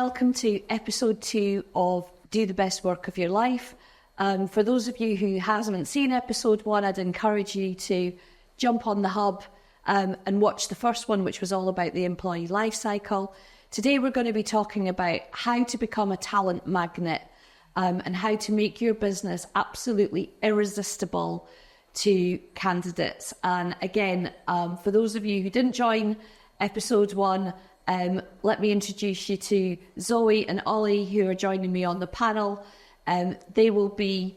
welcome to episode 2 of Do the Best Work of Your Life. For those of you who haven't seen episode 1, I'd encourage you to jump on the hub and watch the first one, which was all about the employee life cycle. Today we're going to be talking about how to become a talent magnet and how to make your business absolutely irresistible to candidates. And again, for those of you who didn't join episode 1, let me introduce you to Zoe and Ollie, who are joining me on the panel. They will be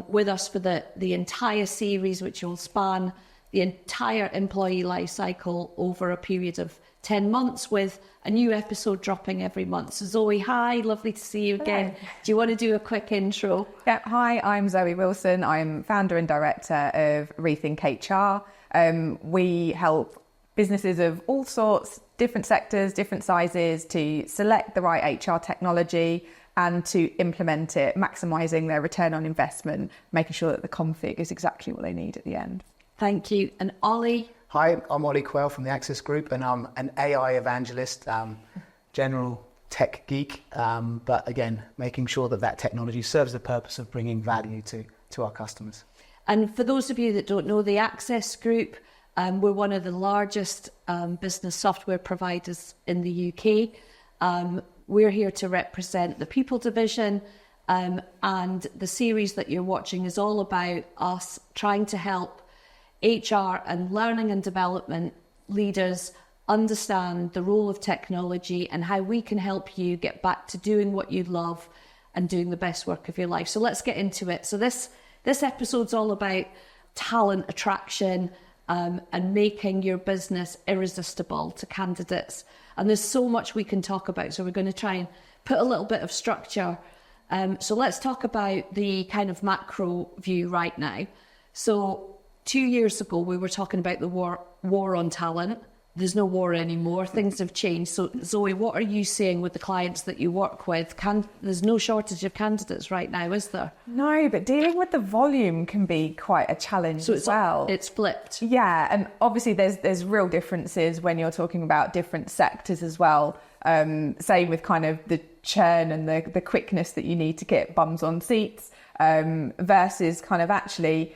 with us for the entire series, which will span the entire employee life cycle over a period of 10 months, with a new episode dropping every month. So Zoe, hi, lovely to see you again. Hello. Do you want to do a quick intro? Yeah, hi, I'm Zoe Wilson. I'm founder and director of Rethink HR. We help businesses of all sorts, different sectors, different sizes, to select the right HR technology and to implement it, maximising their return on investment, making sure that the config is exactly what they need at the end. Thank you. And Ollie? Hi, I'm Quayle from the Access Group, and I'm an AI evangelist, general tech geek, but again, making sure that technology serves the purpose of bringing value to our customers. And for those of you that don't know the Access Group, we're one of the largest business software providers in the UK. We're here to represent the People Division, and the series that you're watching is all about us trying to help HR and learning and development leaders understand the role of technology and how we can help you get back to doing what you love and doing the best work of your life. So let's get into it. So this episode's all about talent attraction, and making your business irresistible to candidates. And there's so much we can talk about, so we're going to try and put a little bit of structure. So let's talk about the kind of macro view right now. So 2 years ago, we were talking about the war on talent. There's no war anymore. Things have changed. So Zoe, what are you seeing with the clients that you work with? There's no shortage of candidates right now, is there? No, but dealing with the volume can be quite a challenge as well. It's flipped. Yeah, and obviously there's real differences when you're talking about different sectors as well. Same with kind of the churn and the quickness that you need to get bums on seats, versus kind of actually,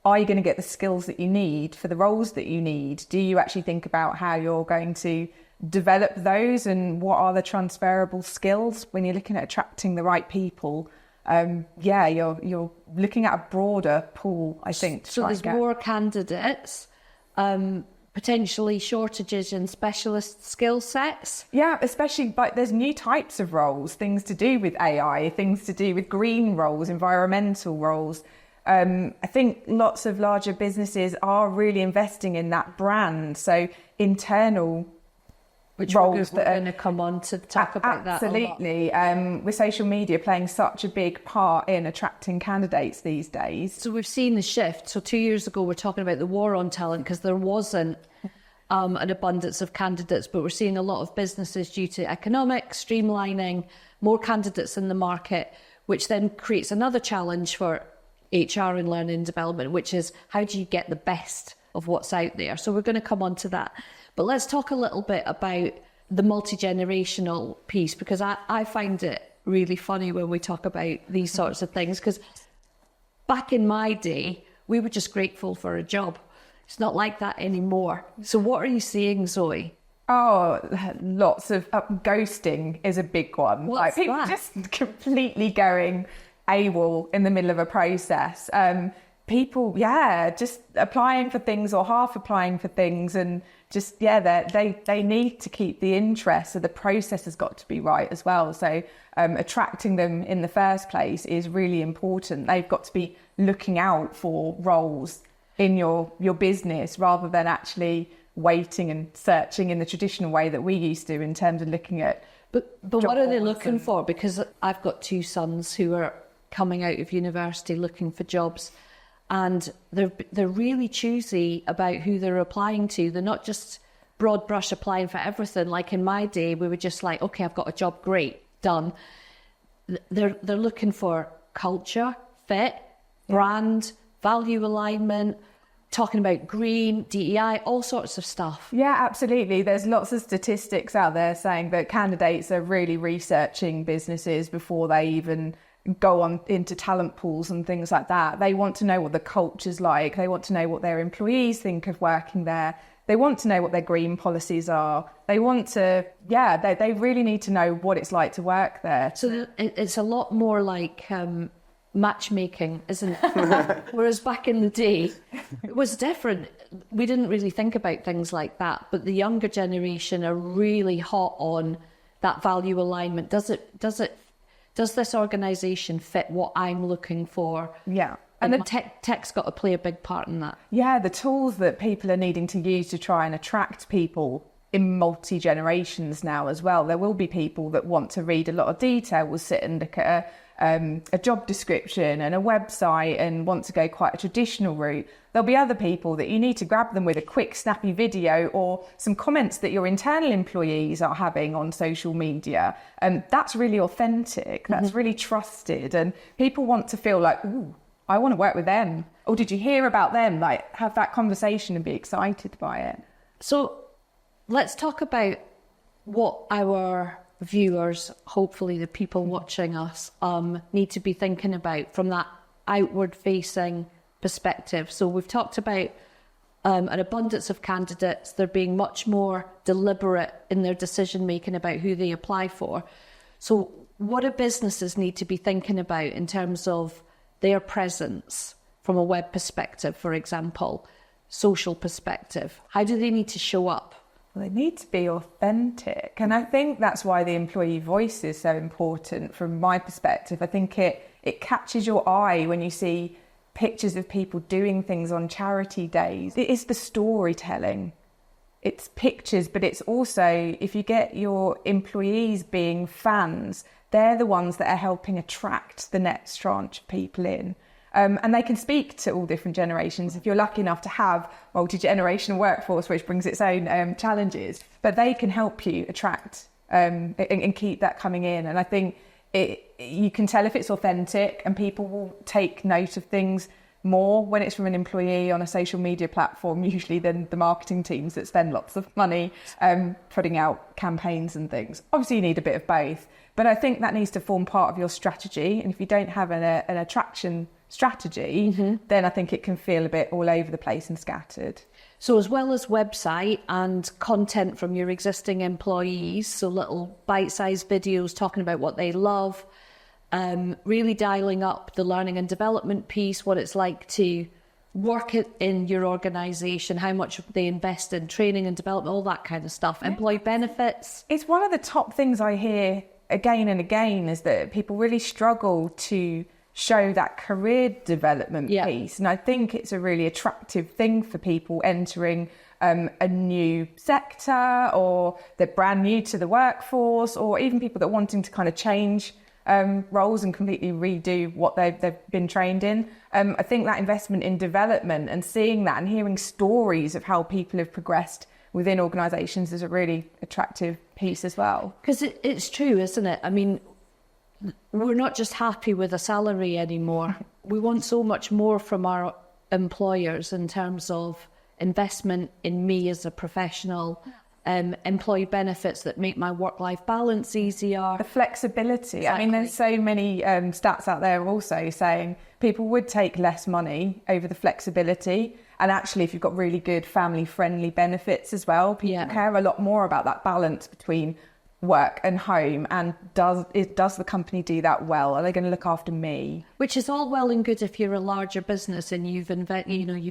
are you going to get the skills that you need for the roles that you need? Do you actually think about how you're going to develop those, and what are the transferable skills when you're looking at attracting the right people? You're looking at a broader pool, I think. So there's more candidates, potentially shortages in specialist skill sets. Yeah, especially there's new types of roles, things to do with AI, things to do with green roles, environmental roles. I think lots of larger businesses are really investing in that brand. So internal roles we're going to come on to talk about that. Absolutely. With social media playing such a big part in attracting candidates these days. So we've seen the shift. So 2 years ago, we're talking about the war on talent because there wasn't an abundance of candidates, but we're seeing a lot of businesses due to economics, streamlining, more candidates in the market, which then creates another challenge for HR and learning and development, which is how do you get the best of what's out there? So we're going to come on to that. But let's talk a little bit about the multi-generational piece, because I find it really funny when we talk about these sorts of things, because back in my day, we were just grateful for a job. It's not like that anymore. So what are you seeing, Zoe? Oh, lots of ghosting is a big one. What's people that? Just completely going AWOL in the middle of a process. People, just applying for things or half applying for things, and just, they need to keep the interest. So the process has got to be right as well. So attracting them in the first place is really important. They've got to be looking out for roles in your business rather than actually waiting and searching in the traditional way that we used to in terms of looking at. But what are they looking for? Because I've got 2 sons who are coming out of university looking for jobs, and they're really choosy about who they're applying to. They're not just broad brush applying for everything. Like in my day, we were just like, okay, I've got a job, great, done. They're looking for culture, fit, brand, value alignment, talking about green, DEI, all sorts of stuff. Yeah, absolutely. There's lots of statistics out there saying that candidates are really researching businesses before they even go on into talent pools and things like that. They want to know what the culture's like. They want to know what their employees think of working there. They want to know what their green policies are. They want to, they really need to know what it's like to work there. So it's a lot more like matchmaking, isn't it? Whereas back in the day, it was different. We didn't really think about things like that. But the younger generation are really hot on that value alignment. Does this organisation fit what I'm looking for? Yeah. And the tech's got to play a big part in that. Yeah, the tools that people are needing to use to try and attract people in multi-generations now as well. There will be people that want to read a lot of detail, will sit and look at a job description and a website and want to go quite a traditional route. There'll be other people that you need to grab them with a quick, snappy video or some comments that your internal employees are having on social media. And that's really authentic, that's really trusted. And people want to feel like, ooh, I want to work with them. Or did you hear about them? Like, have that conversation and be excited by it. So let's talk about what our viewers, hopefully the people watching us, need to be thinking about from that outward-facing perspective. So we've talked about an abundance of candidates. They're being much more deliberate in their decision-making about who they apply for. So what do businesses need to be thinking about in terms of their presence from a web perspective, for example, social perspective? How do they need to show up? Well, they need to be authentic. And I think that's why the employee voice is so important from my perspective. I think it catches your eye when you see pictures of people doing things on charity days. It is the storytelling. It's pictures, but it's also, if you get your employees being fans, they're the ones that are helping attract the next tranche of people in. And they can speak to all different generations if you're lucky enough to have multi-generational workforce, which brings its own challenges. But they can help you attract and keep that coming in. And I think you can tell if it's authentic, and people will take note of things more when it's from an employee on a social media platform, usually, than the marketing teams that spend lots of money putting out campaigns and things. Obviously, you need a bit of both. But I think that needs to form part of your strategy. And if you don't have an attraction strategy, then I think it can feel a bit all over the place and scattered. So as well as website and content from your existing employees, so little bite-sized videos talking about what they love, really dialing up the learning and development piece, what it's like to work in your organisation, how much they invest in training and development, all that kind of stuff, employee benefits. It's one of the top things I hear again and again, is that people really struggle to show that career development piece. And I think it's a really attractive thing for people entering a new sector, or they're brand new to the workforce, or even people that are wanting to kind of change roles and completely redo what they've been trained in. I think that investment in development and seeing that and hearing stories of how people have progressed within organisations is a really attractive piece as well. Because it's true, isn't it? I mean, we're not just happy with a salary anymore. We want so much more from our employers in terms of investment in me as a professional, employee benefits that make my work-life balance easier. The flexibility. Exactly. I mean, there's so many stats out there also saying people would take less money over the flexibility. And actually, if you've got really good family-friendly benefits as well, people care a lot more about that balance between work and home, and does the company do that well? Are they going to look after me? Which is all well and good if you're a larger business and you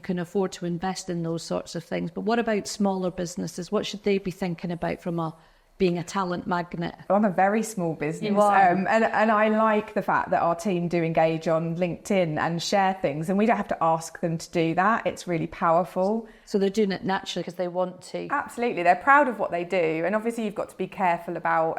can afford to invest in those sorts of things. But what about smaller businesses? What should they be thinking about from being a talent magnet? I'm a very small business, you are. And I like the fact that our team do engage on LinkedIn and share things, and we don't have to ask them to do that. It's really powerful. So they're doing it naturally because they want to. Absolutely, they're proud of what they do, and obviously you've got to be careful about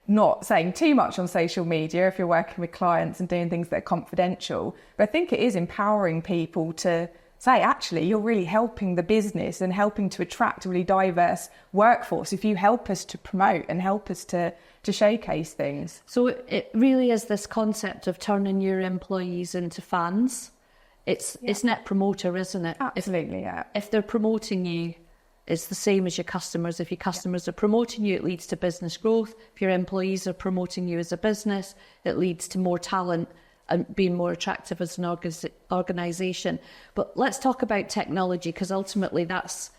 not saying too much on social media if you're working with clients and doing things that are confidential. But I think it is empowering people to say, actually, you're really helping the business and helping to attract a really diverse workforce if you help us to promote and help us to showcase things. So it really is this concept of turning your employees into fans. It's net promoter, isn't it? Absolutely, yeah. If they're promoting you, it's the same as your customers. If your customers are promoting you, it leads to business growth. If your employees are promoting you as a business, it leads to more talent and being more attractive as an organisation. But let's talk about technology, because ultimately that's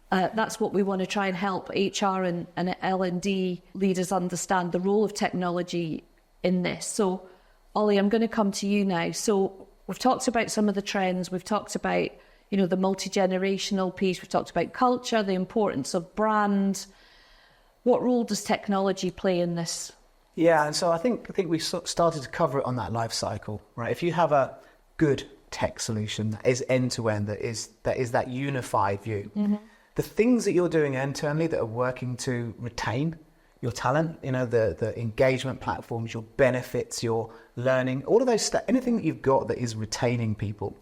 what we want to try and help HR and L&D leaders understand, the role of technology in this. So, Ollie, I'm going to come to you now. So we've talked about some of the trends. We've talked about, you know, the multi-generational piece. We've talked about culture, the importance of brand. What role does technology play in this? Yeah, and so I think we started to cover it on that life cycle, right? If you have a good tech solution that is end-to-end, that is that unified view, the things that you're doing internally that are working to retain your talent, you know, the engagement platforms, your benefits, your learning, all of those, anything that you've got that is retaining people,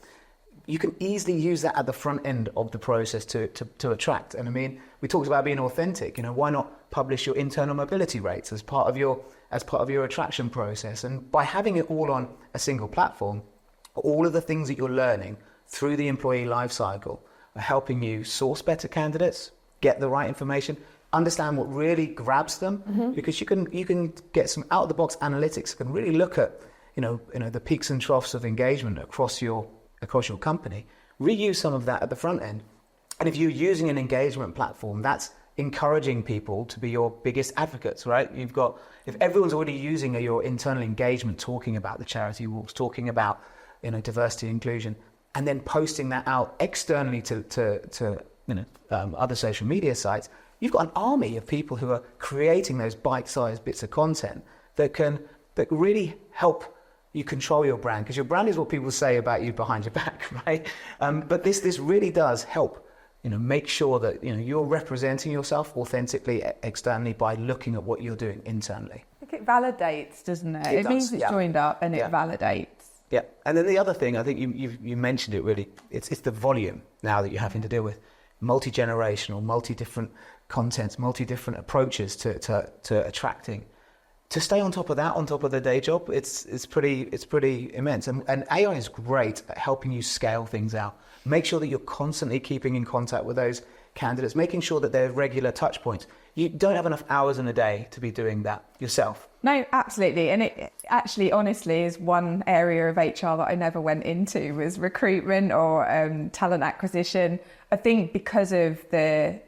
you can easily use that at the front end of the process to attract. And I mean, we talked about being authentic. You know, why not publish your internal mobility rates as part of your attraction process? And by having it all on a single platform, all of the things that you're learning through the employee life cycle are helping you source better candidates, get the right information, understand what really grabs them, because you can get some out of the box analytics, can really look at you know the peaks and troughs of engagement across your company, reuse some of that at the front end. And if you're using an engagement platform, that's encouraging people to be your biggest advocates, right? If everyone's already using your internal engagement, talking about the charity walks, talking about, you know, diversity and inclusion, and then posting that out externally to other social media sites, you've got an army of people who are creating those bite-sized bits of content that really help you control your brand, because your brand is what people say about you behind your back, right? But this really does help, you know, make sure that, you know, you're representing yourself authentically externally by looking at what you're doing internally. I think it validates, doesn't it? It means it's joined up and it validates. Yeah, and then the other thing, I think you mentioned it really, it's the volume now that you're having to deal with. Multi-generational, multi-different contents, multi-different approaches to attracting. To stay on top of that, on top of the day job, it's pretty immense. And AI is great at helping you scale things out. Make sure that you're constantly keeping in contact with those candidates, making sure that they're regular touch points. You don't have enough hours in a day to be doing that yourself. No, absolutely. And it actually, honestly, is one area of HR that I never went into, was recruitment or talent acquisition. I think because of the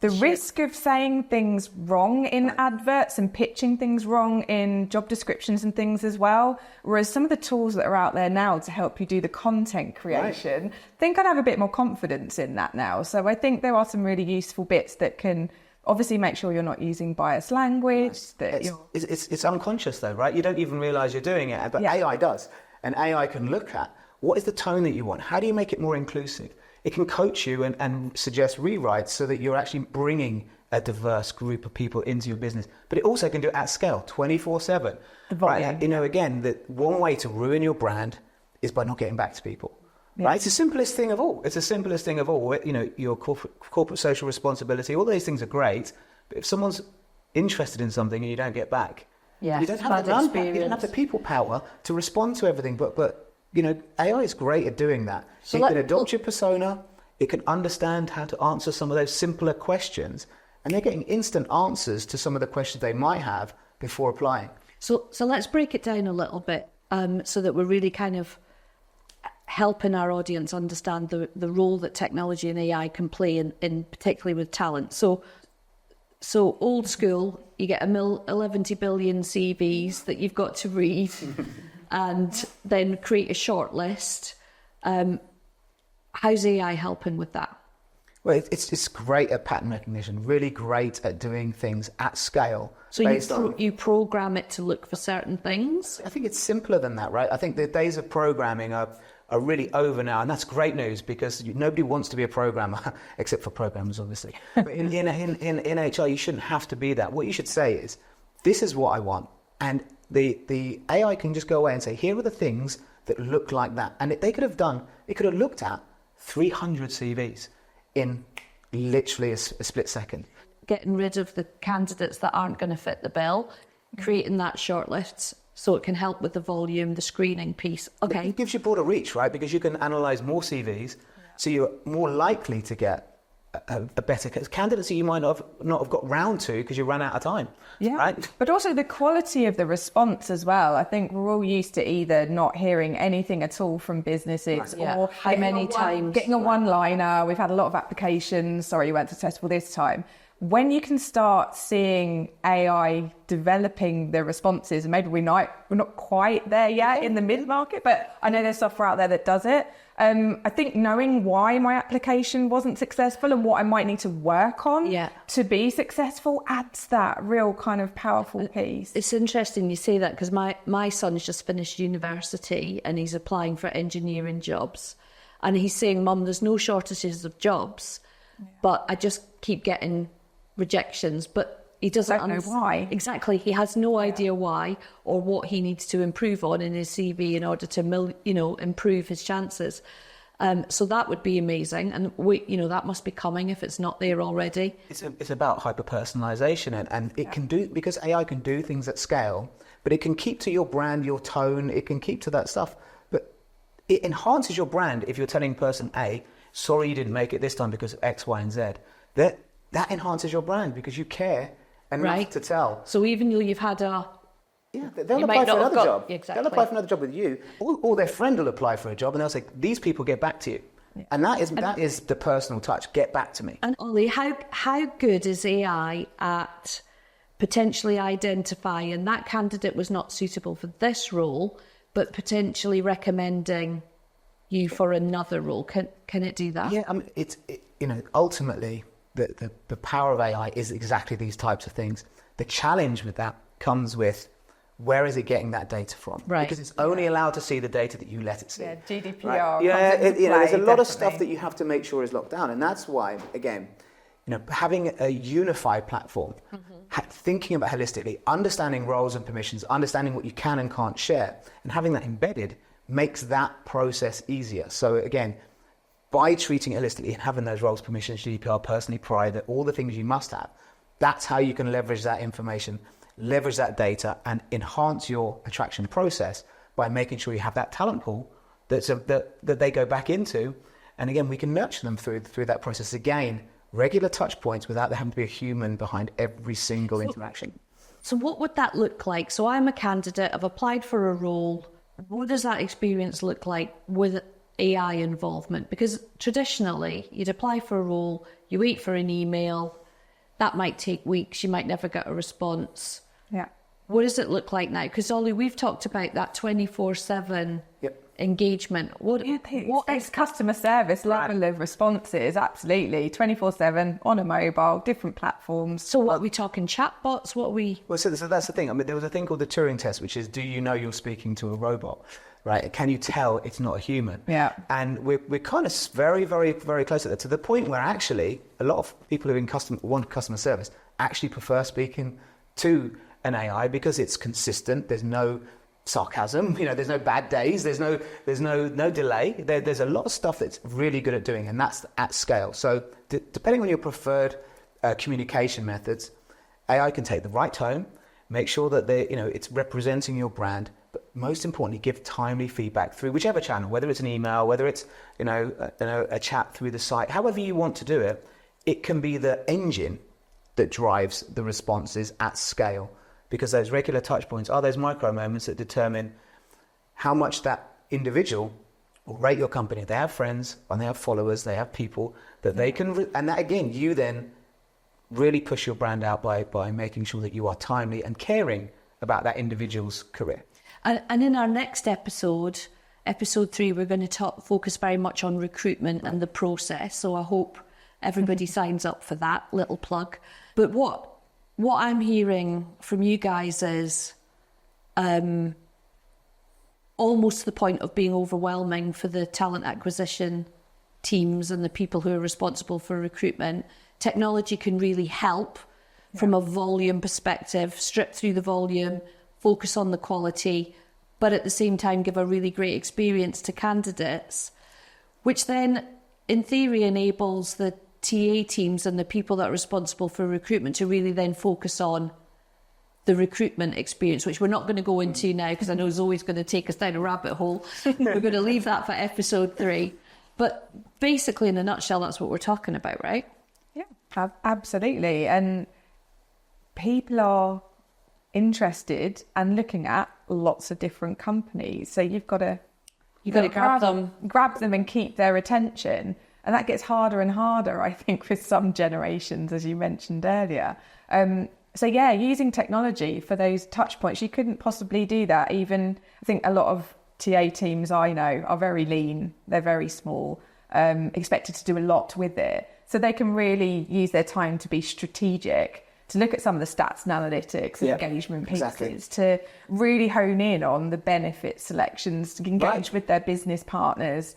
risk of saying things wrong in adverts and pitching things wrong in job descriptions and things as well. Whereas some of the tools that are out there now to help you do the content creation, I think I'd have a bit more confidence in that now. So I think there are some really useful bits that can obviously make sure you're not using biased language. It's unconscious though, right? You don't even realize you're doing it, but AI does. And AI can look at what is the tone that you want? How do you make it more inclusive? It can coach you and suggest rewrites so that you're actually bringing a diverse group of people into your business. But it also can do it at scale, 24/7. Right? You know, again, that one way to ruin your brand is by not getting back to people. Yeah. Right? It's the simplest thing of all. You know, your corporate social responsibility, all those things are great. But if someone's interested in something and you don't get back, you don't have the people power to respond to everything. But you know, AI is great at doing that. So it can adopt your persona, it can understand how to answer some of those simpler questions, and they're getting instant answers to some of the questions they might have before applying. So let's break it down a little bit so that we're really kind of helping our audience understand the role that technology and AI can play in particularly with talent. So old school, you get 11 billion CVs that you've got to read and then create a short list. How's AI helping with that? Well, it's great at pattern recognition, really great at doing things at scale. So you program it to look for certain things? I think it's simpler than that, right? I think the days of programming are really over now, and that's great news because nobody wants to be a programmer, except for programmers, obviously. But in HR, you shouldn't have to be that. What you should say is, this is what I want. And the AI can just go away and say, here are the things that look like that. And it could have looked at 300 CVs in literally a split second. Getting rid of the candidates that aren't going to fit the bill, creating that shortlist so it can help with the volume, the screening piece. Okay. It gives you broader reach, right? Because you can analyse more CVs, so you're more likely to get a better candidates that you might not have got round to because you ran out of time. Yeah, right? But also the quality of the response as well. I think we're all used to either not hearing anything at all from businesses, Yeah. or How many times? getting a one-liner. We've had a lot of applications. Sorry, you weren't successful this time. When you can start seeing AI developing the responses, and maybe we're not quite there yet in the mid-market, but I know there's software out there that does it. I think knowing why my application wasn't successful and what I might need to work on to be successful adds that real kind of powerful piece. It's interesting you say that, because my son's just finished university and he's applying for engineering jobs. And he's saying, Mum, there's no shortages of jobs, but I just keep getting rejections. But he doesn't know why. Exactly. He has no idea why or what he needs to improve on in his CV in order to, improve his chances. So that would be amazing. And that must be coming if it's not there already. It's about hyper-personalisation, and it can do, because AI can do things at scale, but it can keep to your brand, your tone, it can keep to that stuff. But it enhances your brand if you're telling person A, sorry you didn't make it this time because of X, Y, and Z. That enhances your brand because you care enough to tell. So even though you've had they'll apply for another job. Exactly. They'll apply for another job with you, or their friend will apply for a job, and they'll say, "These people get back to you," and that is the personal touch. Get back to me. And Ollie, how good is AI at potentially identifying that candidate was not suitable for this role, but potentially recommending you for another role? Can it do that? Yeah, ultimately the power of AI is exactly these types of things. The challenge with that comes with, where is it getting that data from? Right. Because it's only allowed to see the data that you let it see. Yeah, GDPR. Right? Yeah, there's a lot of stuff definitely. that you have to make sure is locked down, and that's why, again, having a unified platform, thinking about holistically, understanding roles and permissions, understanding what you can and can't share, and having that embedded makes that process easier. So again, by treating it holistically and having those roles, permissions, GDPR, personally private, all the things you must have, that's how you can leverage that information, leverage that data, and enhance your attraction process by making sure you have that talent pool that they go back into. And again, we can nurture them through that process. Again, regular touch points without there having to be a human behind every single interaction. So what would that look like? So I'm a candidate, I've applied for a role. What does that experience look like with AI involvement? Because traditionally, you'd apply for a role, you wait for an email, that might take weeks, you might never get a response. Yeah. What does it look like now? Because Ollie, we've talked about that 24/7 engagement. What is customer service level of responses? Absolutely, 24/7 on a mobile, different platforms. So what are we talking, chatbots? What are we? Well, so that's the thing. I mean, there was a thing called the Turing test, which is, do you know you're speaking to a robot? Right? Can you tell it's not a human? Yeah. And we're kind of very, very, very close to that, to the point where actually a lot of people who want customer service actually prefer speaking to an AI because it's consistent. There's no sarcasm. There's no bad days. There's no delay. There's a lot of stuff that's really good at doing, and that's at scale. So depending on your preferred communication methods, AI can take the right tone, make sure that it's representing your brand, but most importantly, give timely feedback through whichever channel, whether it's an email, whether it's a chat through the site, however you want to do it. It can be the engine that drives the responses at scale, because those regular touch points are those micro moments that determine how much that individual will rate your company. They have friends and they have followers, they have people that they can, and that again, you then really push your brand out by making sure that you are timely and caring about that individual's career. And in our next episode 3, we're going to focus very much on recruitment and the process. So I hope everybody signs up for that little plug. But what I'm hearing from you guys is almost to the point of being overwhelming for the talent acquisition teams and the people who are responsible for recruitment. Technology can really help from a volume perspective, strip through the volume, focus on the quality, but at the same time give a really great experience to candidates, which then in theory enables the TA teams and the people that are responsible for recruitment to really then focus on the recruitment experience, which we're not going to go into now because I know Zoe's going to take us down a rabbit hole. We're going to leave that for episode 3. But basically, in a nutshell, that's what we're talking about, right? Yeah, absolutely. And people are interested and looking at lots of different companies. So you've got to grab them and keep their attention. And that gets harder and harder, I think, with some generations, as you mentioned earlier. So yeah, using technology for those touch points, you couldn't possibly do that. Even I think a lot of TA teams I know are very lean, they're very small, expected to do a lot with it. So they can really use their time to be strategic, to look at some of the stats and analytics and engagement pieces, to really hone in on the benefit selections, to engage with their business partners.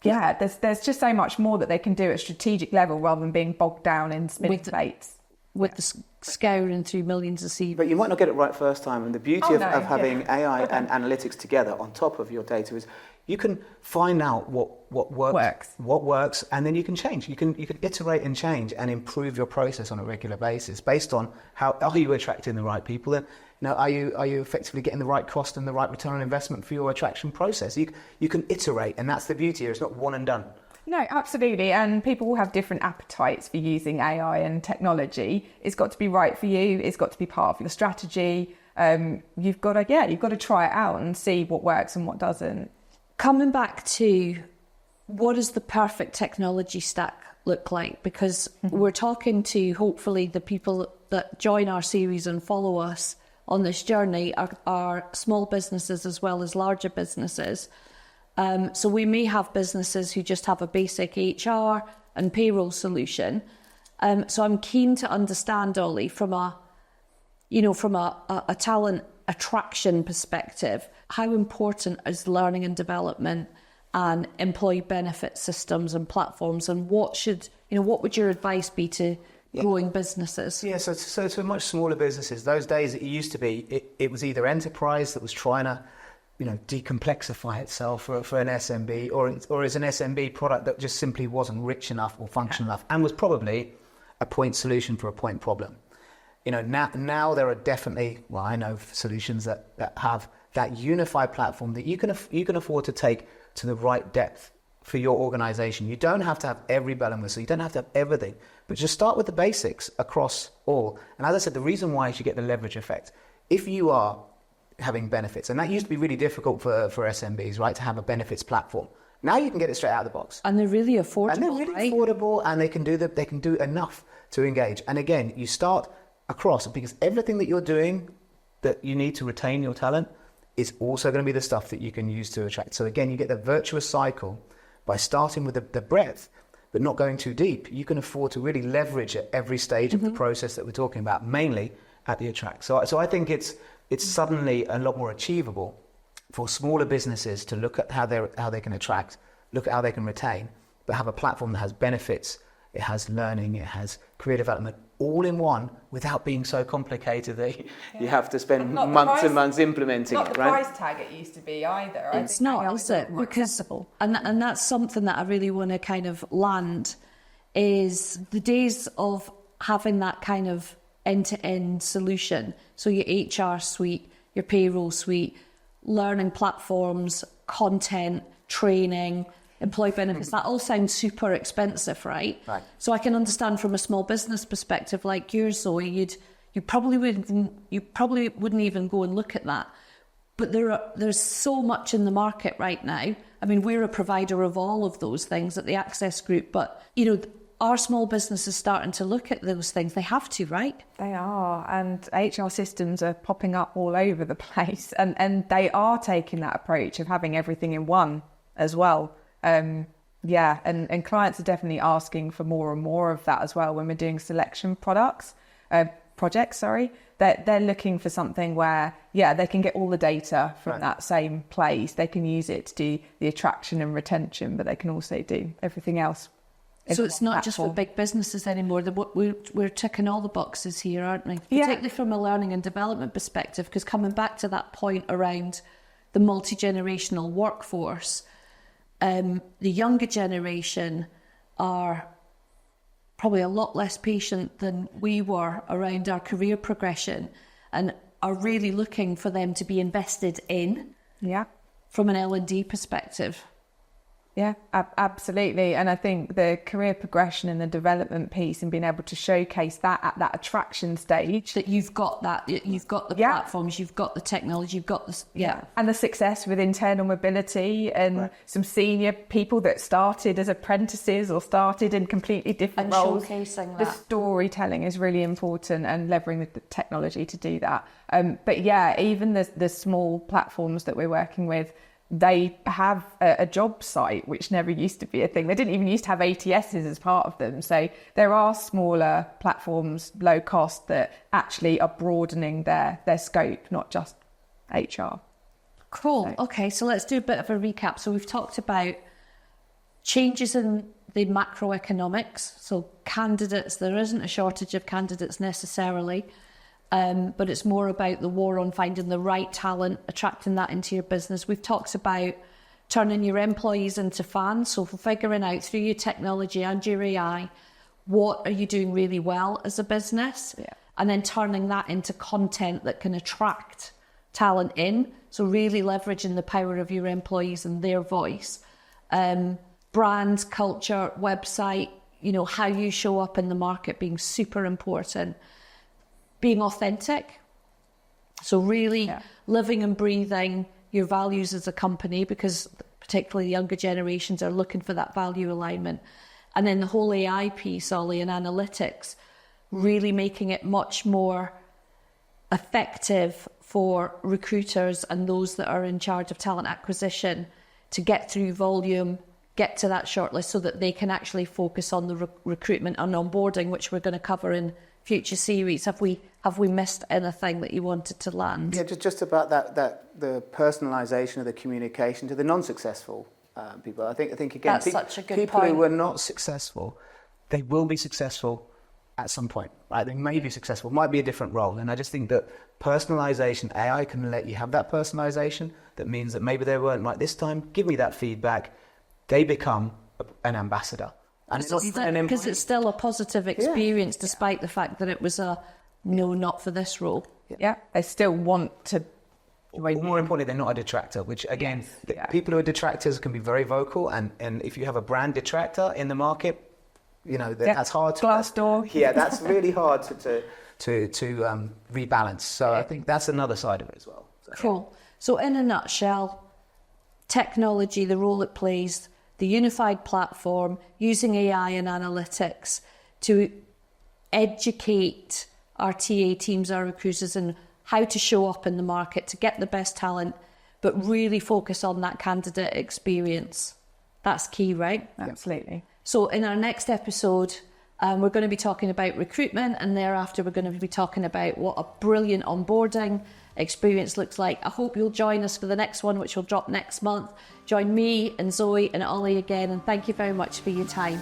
Yeah, there's just so much more that they can do at a strategic level rather than being bogged down in spinning plates. With the scouring through millions of CVs. But you might not get it right first time, and the beauty of having AI and analytics together on top of your data is you can find out what works, and then you can change. You can iterate and change and improve your process on a regular basis based on how are you attracting the right people, and are you effectively getting the right cost and the right return on investment for your attraction process. You can iterate, and that's the beauty here. It's not one and done. No, absolutely. And people will have different appetites for using AI and technology. It's got to be right for you. It's got to be part of your strategy. You've got to try it out and see what works and what doesn't. Coming back to what does the perfect technology stack look like? Because we're talking to, hopefully, the people that join our series and follow us on this journey are small businesses as well as larger businesses. So we may have businesses who just have a basic HR and payroll solution. So I'm keen to understand, Ollie, from a talent attraction perspective, how important is learning and development and employee benefit systems and platforms, and what would your advice be to growing businesses? Yeah, so to much smaller businesses, those days it used to be, it was either enterprise that was trying to decomplexify itself for an SMB, or is an SMB product that just simply wasn't rich enough or functional enough and was probably a point solution for a point problem. Now there are definitely, I know solutions that have that unified platform that you can afford to take to the right depth for your organization. You don't have to have every bell and whistle. You don't have to have everything, but just start with the basics across all. And as I said, the reason why is you get the leverage effect. If you are having benefits, and that used to be really difficult for SMBs, right, to have a benefits platform. Now you can get it straight out of the box, and they're really affordable. Affordable, and they can do enough to engage. And again, you start across, because everything that you're doing that you need to retain your talent is also going to be the stuff that you can use to attract. So again, you get the virtuous cycle by starting with the breadth, but not going too deep. You can afford to really leverage at every stage of the process that we're talking about, mainly at the attract. So I think it's suddenly a lot more achievable for smaller businesses to look at how they can attract, look at how they can retain, but have a platform that has benefits, it has learning, it has career development, all in one, without being so complicated that you have to spend months and months implementing it, right? Not the price tag it used to be either. It's not, is it? Because, and that's something that I really want to kind of land, is the days of having that kind of end-to-end solution. So your HR suite, your payroll suite, learning platforms, content, training, employee benefits, that all sounds super expensive, right? Right. So I can understand from a small business perspective like yours, Zoe, you probably wouldn't even go and look at that. But there's so much in the market right now. I mean, we're a provider of all of those things at the Access Group, but our small business is starting to look at those things. They have to, right? They are, and HR systems are popping up all over the place, and they are taking that approach of having everything in one as well. And clients are definitely asking for more and more of that as well when we're doing selection projects. They're looking for something where, they can get all the data from that same place. They can use it to do the attraction and retention, but they can also do everything else. So it's not just for big businesses anymore. We're ticking all the boxes here, aren't we? Particularly from a learning and development perspective, because coming back to that point around the multi-generational workforce, the younger generation are probably a lot less patient than we were around our career progression. and are really looking for them to be invested in. Yeah. From an L&D perspective. Yeah, absolutely. And I think the career progression and the development piece and being able to showcase that at that attraction stage. That you've got the platforms, you've got the technology, you've got the, And the success with internal mobility and some senior people that started as apprentices or started in completely different roles. Showcasing the that. Storytelling is really important and leveraging the technology to do that. But yeah, even the small platforms that we're working with, they have a job site, which never used to be a thing. They didn't even used to have ATSs as part of them. So there are smaller platforms, low cost, that actually are broadening their scope, not just HR. Cool. Okay, so let's do a bit of a recap. So we've talked about changes in the macroeconomics. So candidates, there isn't a shortage of candidates necessarily. But it's more about the war on finding the right talent, attracting that into your business. We've talked about turning your employees into fans, so figuring out through your technology and your AI, what are you doing really well as a business, and then turning that into content that can attract talent in. So really leveraging the power of your employees and their voice. Brand, culture, website, how you show up in the market being super important. Being authentic, so really living and breathing your values as a company, because particularly younger generations are looking for that value alignment. And then the whole AI piece, Ollie, and analytics, really making it much more effective for recruiters and those that are in charge of talent acquisition to get through volume, get to that shortlist so that they can actually focus on the recruitment and onboarding, which we're going to cover in future series. Have we missed anything that you wanted to land? Yeah, just about that the personalisation of the communication to the non-successful people. I think again, that's such a good people point. who were not Not successful, they will be successful at some point, right? They may be successful, might be a different role. And I just think that personalisation, AI can let you have that personalisation. That means that maybe they weren't right this time. Give me that feedback. They become an ambassador. And because it's still a positive experience, despite the fact that it was a no, not for this role. Yeah, they still want to. More importantly, they're not a detractor, which again, people who are detractors can be very vocal. And if you have a brand detractor in the market, that's hard to... Glassdoor. Yeah, that's really hard to rebalance. So I think that's another side of it as well. Cool. So in a nutshell, technology, the role it plays, the unified platform, using AI and analytics to educate our TA teams, our recruiters, in how to show up in the market to get the best talent, but really focus on that candidate experience. That's key, right? Absolutely. So in our next episode, we're going to be talking about recruitment, and thereafter we're going to be talking about what a brilliant onboarding experience looks like. I hope you'll join us for the next one, which will drop next month. Join me and Zoe and Ollie again, and thank you very much for your time.